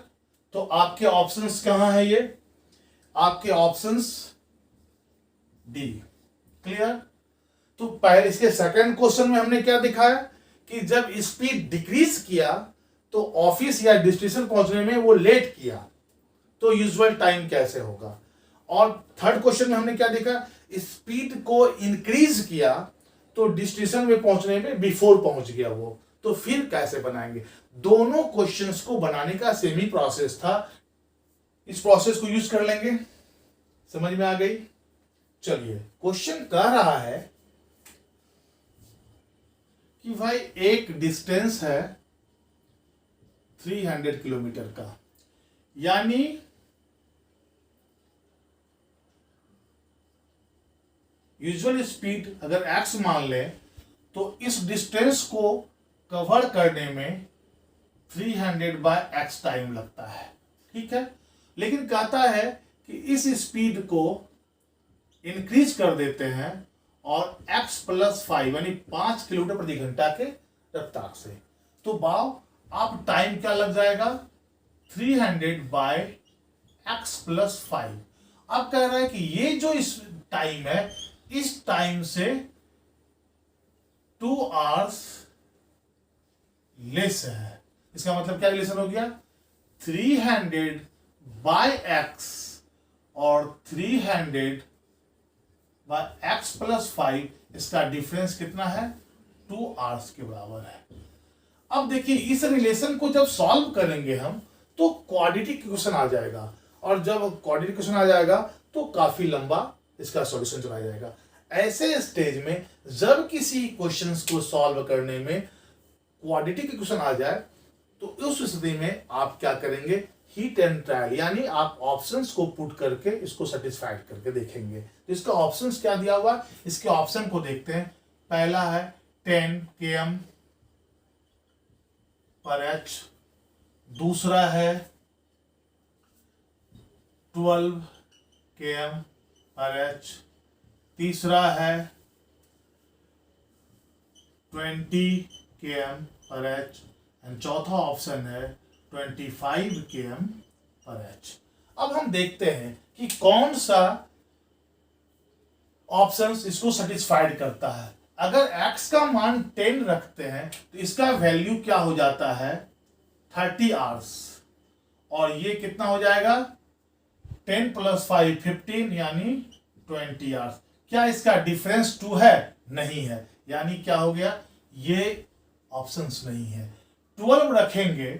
S1: तो आपके ऑप्शंस कहाँ है? ये आपके ऑप्शंस डी। क्लियर? तो पहले इसके सेकंड क्वेश्चन में हमने क्या दिखाया कि जब स्पीड डिक्रीज किया तो ऑफिस या डेस्टिनेशन पहुंचने में वो लेट किया, तो यूजुअल टाइम कैसे होगा। और थर्ड क्वेश्चन में हमने क्या देखा, स्पीड को इंक्रीज किया तो डेस्टिनेशन में पहुंचने में बिफोर पहुंच गया वो, तो फिर कैसे बनाएंगे। दोनों क्वेश्चंस को बनाने का सेम ही प्रोसेस था। इस प्रोसेस को यूज कर लेंगे। समझ में आ गई? चलिए, क्वेश्चन कह रहा है कि भाई एक डिस्टेंस है 300 किलोमीटर का, यानी यूजुअल स्पीड अगर x मान लें तो इस डिस्टेंस को कवर करने में 300 बाय x टाइम लगता है। ठीक है, लेकिन कहता है कि इस स्पीड को इंक्रीज कर देते हैं और x+5 यानी 5 किलोमीटर प्रति घंटा के रफ्तार से, तो बाव आप टाइम क्या लग जाएगा 300 बाय x+5। अब कह रहा है कि ये जो इस टाइम है, इस टाइम से 2 आवर्स लेस है। इसका मतलब क्या रिलेशन हो गया, 300 बाय x और 300 बाय x+5, इसका डिफरेंस कितना है 2 आवर्स के बराबर है। अब देखिए, इस रिलेशन को जब सॉल्व करेंगे हम तो क्वाड्रेटिक इक्वेशन आ जाएगा, और जब क्वाड्रेटिक इक्वेशन आ जाएगा तो काफी लंबा इसका सॉल्यूशन चला जाएगा। ऐसे स्टेज में जब किसी क्वेश्चंस को सॉल्व करने में क्वाड्रेटिक इक्वेशन आ जाए तो उस स्थिति में आप क्या करेंगे, हीट एंड ट्रायल, यानी आप ऑप्शंस को पुट करके इसको सेटिस्फाइड करके देखेंगे। तो इसका ऑप्शंस क्या दिया हुआ, इसके ऑप्शन को देखते हैं। पहला है 10 km पर h, दूसरा है 12 km पर h, तीसरा है 20 km पर h, एंड चौथा ऑप्शन है 25 km पर h। अब हम देखते हैं कि कौन सा ऑप्शन इसको सेटिस्फाइड करता है। अगर x का मान 10 रखते हैं तो इसका वैल्यू क्या हो जाता है 30 आवर्स, और ये कितना हो जाएगा 10 + 5 15 यानी 20 आवर्स। क्या इसका डिफरेंस 2 है? नहीं है, यानी क्या हो गया, ये ऑप्शंस नहीं है। 12 रखेंगे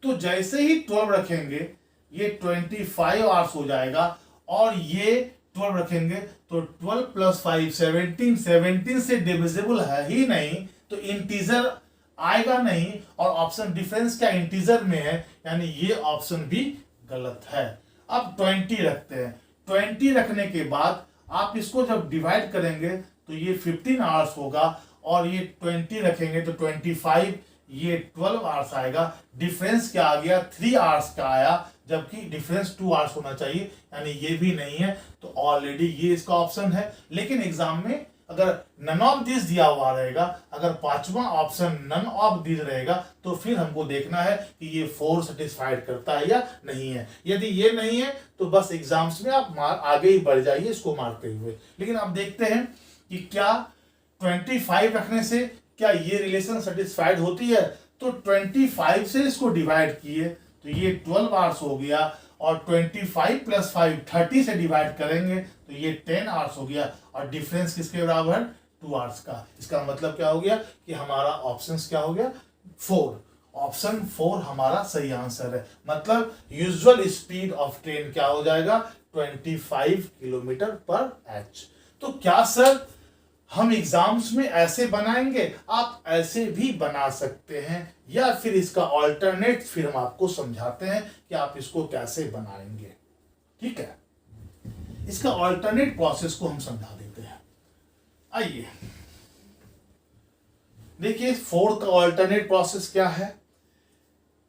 S1: तो जैसे ही 12 रखेंगे ये 25 आवर्स हो जाएगा, और ये 12 रखेंगे तो 12 + 5 17, 17 से डिविजिबल है ही नहीं, तो इंटीजर आएगा नहीं, और ऑप्शन डिफरेंस क्या इंटीजर में है, यानी ये ऑप्शन भी गलत है। अब 20 रखते हैं। 20 रखने के बाद आप इसको जब डिवाइड करेंगे तो ये 15 आवर्स होगा, और ये 20 रखेंगे तो 25, ये 12 आवर्स आएगा। डिफरेंस क्या आ गया 3 आवर्स का आया, जबकि डिफरेंस 2 आवर्स होना चाहिए, यानी ये भी नहीं है। तो ऑलरेडी ये इसका ऑप्शन है। लेकिन एग्जाम में अगर नन ऑफ दिस दिया हुआ रहेगा, अगर पांचवा ऑप्शन नन ऑफ दिस रहेगा, तो फिर हमको देखना है कि ये 4 सेटिस्फाइड करता है या नहीं है। यदि ये नहीं है तो बस एग्जाम्स में आप आगे ही बढ़ जाइए इसको मारते हुए। लेकिन अब देखते हैं कि क्या 25 रखने से क्या ये रिलेशन सेटिस्फाइड होती है। तो 25 से इसको डिवाइड किए तो ये 12 आवर्स हो गया, और 25 + 5 30 से डिवाइड करेंगे तो ये 10 आवर्स हो गया, और डिफरेंस किसके बराबर है 2 आवर्स का। इसका मतलब क्या हो गया कि हमारा ऑप्शन क्या हो गया 4। ऑप्शन 4 हमारा सही आंसर है। मतलब यूजुअल स्पीड ऑफ ट्रेन क्या हो जाएगा 25 किलोमीटर पर h। तो क्या सर हम एग्जाम्स में ऐसे बनाएंगे? आप ऐसे भी बना सकते हैं, या फिर इसका ऑल्टरनेट फिर हम आपको समझाते हैं कि आप इसको कैसे बनाएंगे। ठीक है, इसका ऑल्टरनेट प्रोसेस को हम समझा देते हैं। आइए देखिए, 4 का ऑल्टरनेट प्रोसेस क्या है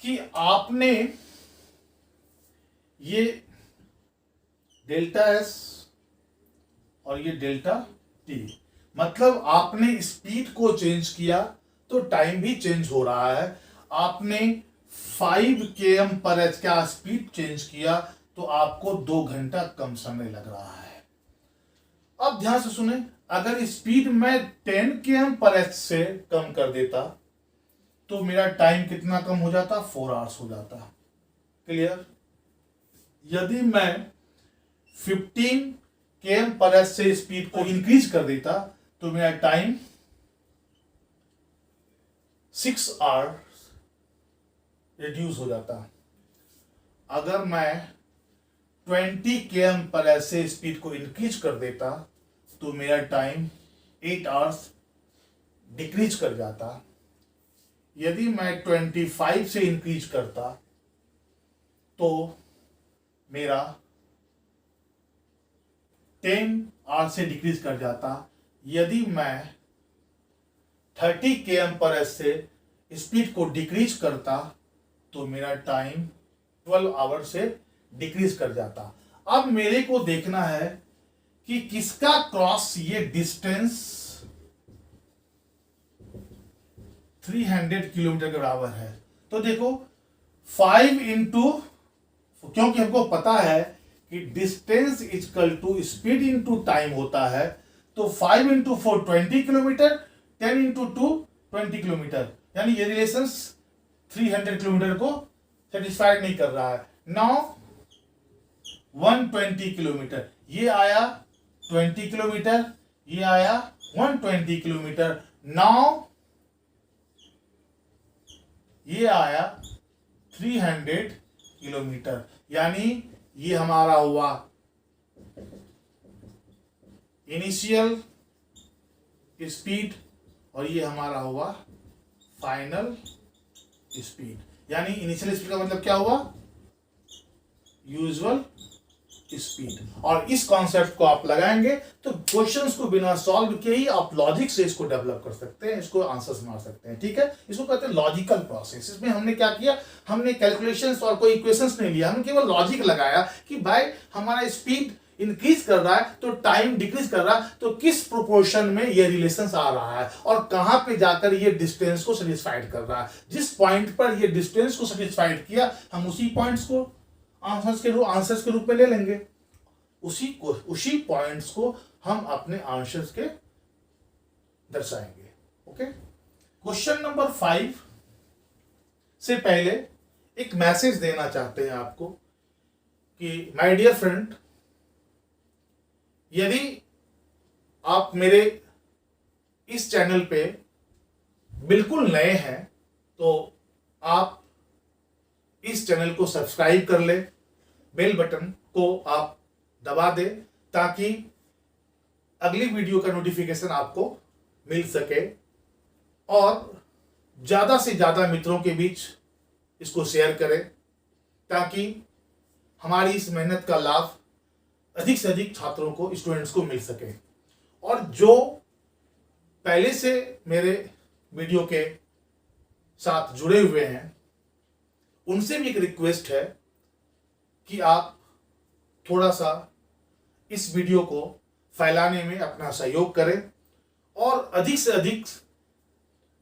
S1: कि आपने ये डेल्टा S और ये डेल्टा T, मतलब आपने स्पीड को चेंज किया तो टाइम भी चेंज हो रहा है। आपने 5 km/h का स्पीड चेंज किया तो आपको 2 घंटा कम समय लग रहा है। अब ध्यान से सुने, अगर स्पीड मैं 10 km/h से कम कर देता तो मेरा टाइम कितना कम हो जाता? 4 आवर्स हो जाता। क्लियर? यदि मैं 15 km/h से स्पीड को इंक्रीज कर देता तो मेरा टाइम 6 आवर्स रिड्यूस हो जाता। अगर मैं 20 km/h से स्पीड को इंक्रीज कर देता तो मेरा टाइम 8 आवर्स डिक्रीज कर जाता। यदि मैं 25 से इंक्रीज करता तो मेरा 10 आवर्स से डिक्रीज कर जाता। यदि मैं 30 km/h से स्पीड को डिक्रीज करता तो मेरा टाइम 12 आवर्स से डिक्रीज कर जाता। अब मेरे को देखना है कि किसका क्रॉस ये डिस्टेंस 300 किलोमीटर के बराबर है। तो देखो 5 इंटू, क्योंकि हमको पता है कि distance equal to speed into time होता है, तो 5 इंटू 4 20 किलोमीटर, 10 इंटू 2 20 किलोमीटर, यानी ये रिलेशन 300 किलोमीटर को सेटिस्फाइड नहीं कर रहा है। नाउ 120 किलोमीटर, ये आया 20 किलोमीटर, ये आया 120 किलोमीटर। नाउ ये आया 300 किलोमीटर, यानी ये हमारा हुआ इनिशियल स्पीड और ये हमारा हुआ फाइनल स्पीड। यानी इनिशियल स्पीड का मतलब क्या हुआ? Usual speed. और इस कॉन्सेप्ट को आप लगाएंगे तो क्वेश्चंस को बिना सॉल्व किए ही आप लॉजिक से इसको डेवलप कर सकते हैं, इसको आंसर्स मार सकते हैं। ठीक है, इसको कहते हैं लॉजिकल प्रोसेस। इसमें हमने क्या किया? हमने कैलकुलेशंस और कोई इक्वेशंस नहीं लिया, हमने केवल लॉजिक लगाया कि भाई हमारा स्पीड इंक्रीज कर रहा है तो टाइम डिक्रीज कर रहा है, तो किस प्रोपोर्शन में ये रिलेशंस आ रहा है और कहां पे जाकर ये डिस्टेंस को सेटिस्फाइड कर रहा है। जिस पॉइंट पर ये डिस्टेंस को सेटिस्फाइड किया हम उसी पॉइंट्स को आंसर्स के रूप में ले लेंगे, उसी पॉइंट्स को हम अपने आंसर्स के दर्शाएंगे। ओके, क्वेश्चन नंबर 5 से पहले एक मैसेज देना चाहते हैं आपको कि माय डियर फ्रेंड, यदि आप मेरे इस चैनल पे बिल्कुल नए हैं तो आप इस चैनल को सब्सक्राइब कर ले, बेल बटन को आप दबा दे ताकि अगली वीडियो का नोटिफिकेशन आपको मिल सके और ज्यादा से ज्यादा मित्रों के बीच इसको शेयर करें ताकि हमारी इस मेहनत का लाभ अधिक से अधिक छात्रों को, स्टूडेंट्स को मिल सके। और जो पहले से मेरे वीडियो के साथ जुड़े हुए हैं उनसे भी एक रिक्वेस्ट है कि आप थोड़ा सा इस वीडियो को फैलाने में अपना सहयोग करें और अधिक से अधिक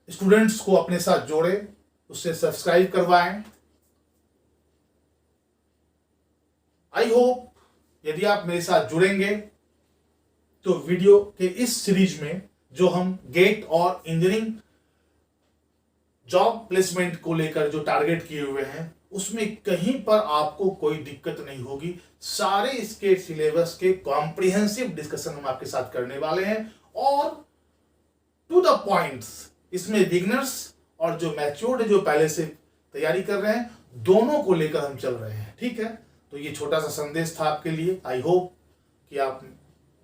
S1: स्टूडेंट्स को अपने साथ जोड़ें, उससे सब्सक्राइब करवाएं। आई होप यदि आप मेरे साथ जुड़ेंगे तो वीडियो के इस सीरीज में जो हम गेट और इंजीनियरिंग जॉब प्लेसमेंट को लेकर जो टारगेट किए हुए हैं उसमें कहीं पर आपको कोई दिक्कत नहीं होगी। सारे इसके सिलेबस के कॉम्प्रिहेंसिव डिस्कशन हम आपके साथ करने वाले हैं और टू द पॉइंट्स। इसमें बिगिनर्स और जो मैच्योर्ड है, जो पहले से तैयारी कर रहे हैं, दोनों को लेकर हम चल रहे हैं। ठीक है, तो ये छोटा सा संदेश था आपके लिए। आई होप कि आप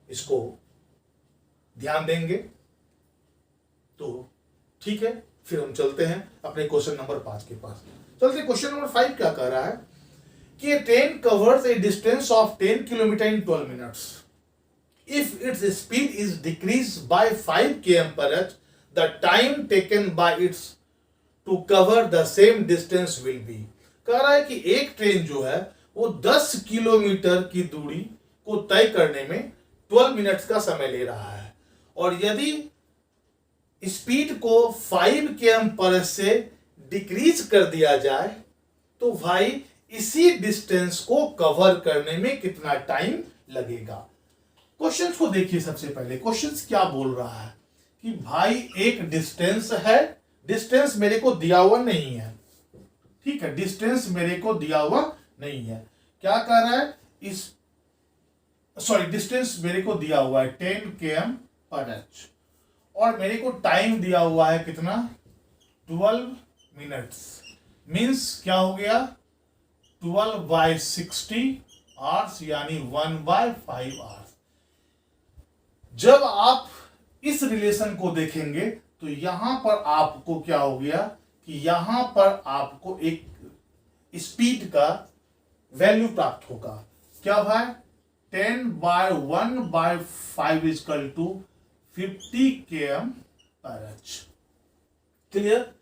S1: इसको ध्यान देंगे। तो ठीक है, फिर हम चलते हैं अपने क्वेश्चन नंबर 5 के पास। चलते क्वेश्चन नंबर 5 क्या कह रहा है कि a train covers a distance of 10 km in 12 minutes. If its speed is decreased by 5 km/h, the time taken by its to cover the same distance will be. कह रहा है कि एक ट्रेन जो है वो 10 किलोमीटर की दूरी को तय करने में 12 मिनट्स का समय ले रहा है और यदि स्पीड को 5 km/h से डिक्रीज कर दिया जाए तो भाई इसी डिस्टेंस को कवर करने में कितना टाइम लगेगा। क्वेश्चंस को देखिए। सबसे पहले क्वेश्चंस क्या बोल रहा है कि भाई एक डिस्टेंस है, डिस्टेंस मेरे को दिया हुआ नहीं है, ठीक है, डिस्टेंस मेरे को दिया हुआ नहीं है। क्या कह रहा है, इस डिस्टेंस मेरे को दिया हुआ है 10 km पर एच और मेरे को टाइम दिया हुआ है कितना, 12 मिनट्स। मीन्स क्या हो गया, 12/60 आवर्स यानी 1/5 आवर्स। जब आप इस रिलेशन को देखेंगे तो यहां पर आपको क्या हो गया कि यहां पर आपको एक स्पीड का वैल्यू प्राप्त होगा। क्या भाई, 10/1/5 इक्वल टू 50 km पर एच। क्लियर।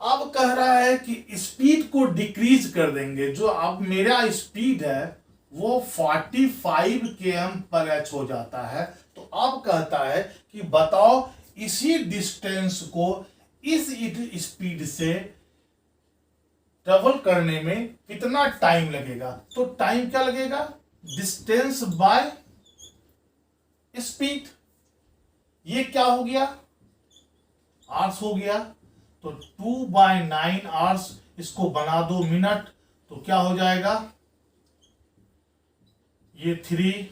S1: अब कह रहा है कि स्पीड को डिक्रीज कर देंगे। जो अब मेरा स्पीड है वो 45 km पर एच हो जाता है। तो अब कहता है कि बताओ इसी डिस्टेंस को इस स्पीड से ट्रेवल करने में कितना टाइम लगेगा। तो टाइम क्या लगेगा, डिस्टेंस बाय स्पीड। ये क्या हो गया, आवर्स हो गया। तो 2/9 आवर्स, इसको बना दो मिनट, तो क्या हो जाएगा, ये 3,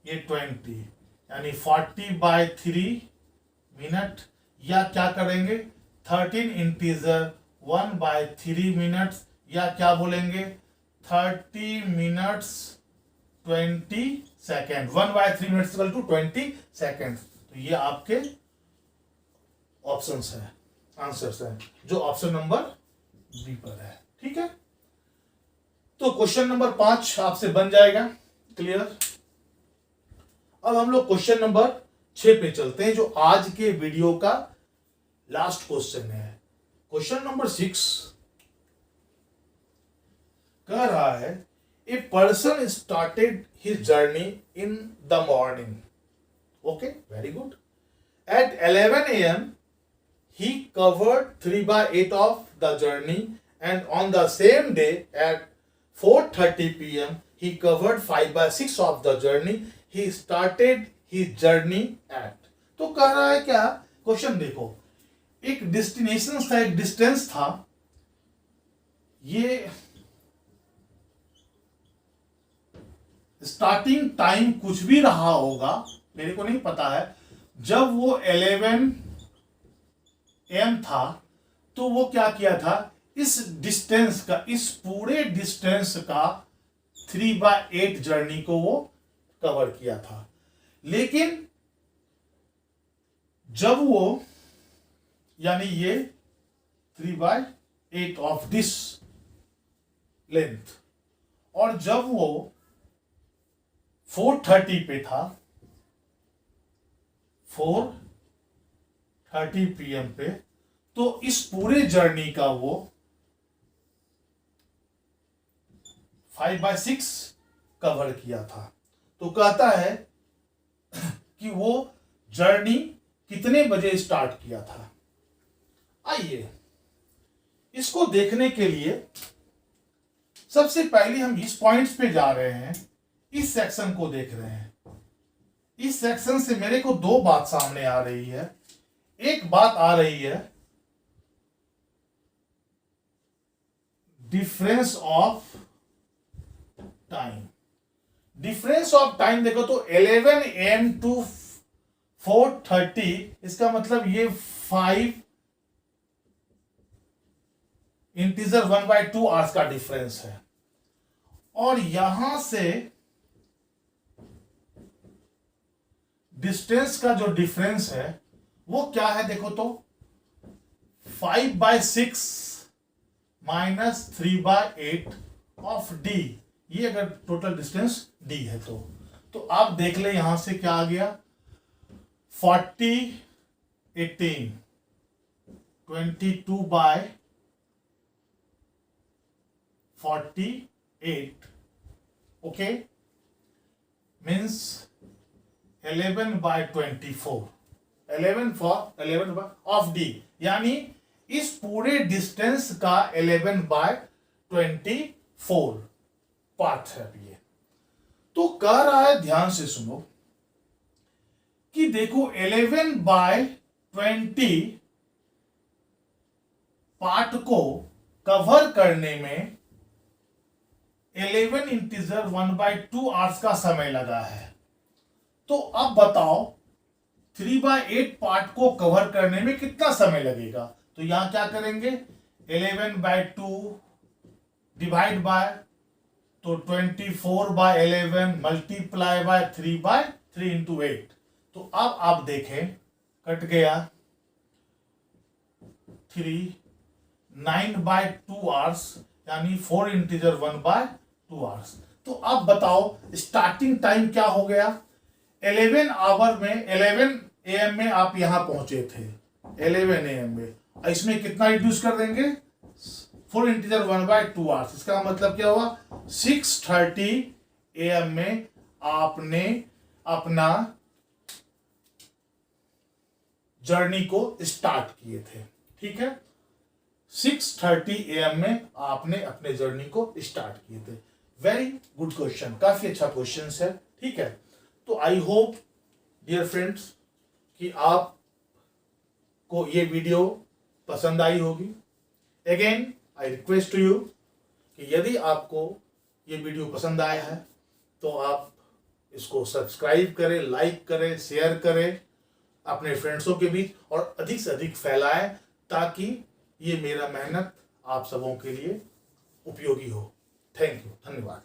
S1: ये 20, यानी 40/3 मिनट। या क्या करेंगे, 13 इंटीजर 1/3 मिनट्स, या क्या बोलेंगे 30 minutes 20 second. 1/3 minutes equal to 20 second. तो ये आपके ऑप्शंस है, आंसर्स है, जो ऑप्शन नंबर बी पर है। ठीक है, तो क्वेश्चन नंबर 5 आपसे बन जाएगा। क्लियर। अब हम लोग क्वेश्चन नंबर 6 पे चलते हैं, जो आज के वीडियो का लास्ट क्वेश्चन है। क्वेश्चन नंबर 6 कह रहा है, a person started his journey in the morning. Okay, very good. At 11 AM he covered 3/8 of the journey, and on the same day at 4:30 PM he covered 5/6 of the journey. He started his journey at। तो कह रहा है क्या, क्वेश्चन देखो, एक डेस्टिनेशन था, एक डिस्टेंस था, ये स्टार्टिंग टाइम कुछ भी रहा होगा, मेरे को नहीं पता है। जब वो 11 AM था तो वो क्या किया था, इस डिस्टेंस का, इस पूरे डिस्टेंस का 3/8 जर्नी को वो कवर किया था। लेकिन जब वो, यानी ये 3/8 ऑफ दिस लेंथ, और जब वो 4:30 पे था, 4:30 PM पे, तो इस पूरे जर्नी का वो 5/6 कवर किया था। तो कहता है कि वो जर्नी कितने बजे स्टार्ट किया था। आइए इसको देखने के लिए सबसे पहले हम इस पॉइंट्स पे जा रहे हैं, इस सेक्शन को देख रहे हैं। इस सेक्शन से मेरे को दो बात सामने आ रही है। एक बात आ रही है difference of time. Difference of time देखो तो 11 AM टू 4:30, इसका मतलब ये 5 इंटीजर 1/2 आवर्स का डिफरेंस है। और यहां से डिस्टेंस का जो डिफरेंस है वो क्या है, देखो तो 5/6 माइनस 3/8 ऑफ डी। ये अगर टोटल डिस्टेंस डी है तो आप देख ले यहां से क्या आ गया, 40 18 22/48, ओके, मीन्स 11/24, 11 ऑफ डी, यानी इस पूरे डिस्टेंस का 11/24 पार्ट है ये। तो कह रहा है, ध्यान से सुनो कि देखो 11/20 पार्ट को कवर करने में 11 इंटीजर 1/2 आवर्स का समय लगा है। तो अब बताओ 3/8 पार्ट को कवर करने में कितना समय लगेगा। तो यहां क्या करेंगे, 11/2 डिवाइड बाय, तो 24/11 मल्टीप्लाई बाय 3/3 इंटू 8। तो अब आप देखें, कट गया 3, 9/2 आवर्स, यानी 4 इंटीजर 1/2 आवर्स। तो अब बताओ स्टार्टिंग टाइम क्या हो गया, 11 आवर में 11 AM में आप यहां पहुंचे थे, 11 AM में, इसमें कितना रिड्यूस कर देंगे, 4 इंटीजर 1/2 आवर्स। इसका मतलब क्या हुआ, 6:30 AM में आपने अपना जर्नी को स्टार्ट किए थे। ठीक है, 6:30 AM में आपने अपने जर्नी को स्टार्ट किए थे। वेरी गुड क्वेश्चन, काफी अच्छा क्वेश्चन है। ठीक है, तो आई होप डियर फ्रेंड्स कि आप को ये वीडियो पसंद आई होगी। Again I request to you कि यदि आपको ये वीडियो पसंद आया है तो आप इसको सब्सक्राइब करें, लाइक करें, शेयर करें अपने फ्रेंड्सों के बीच और अधिक से अधिक फैलाएं, ताकि ये मेरा मेहनत आप सबों के लिए उपयोगी हो। थैंक यू, धन्यवाद।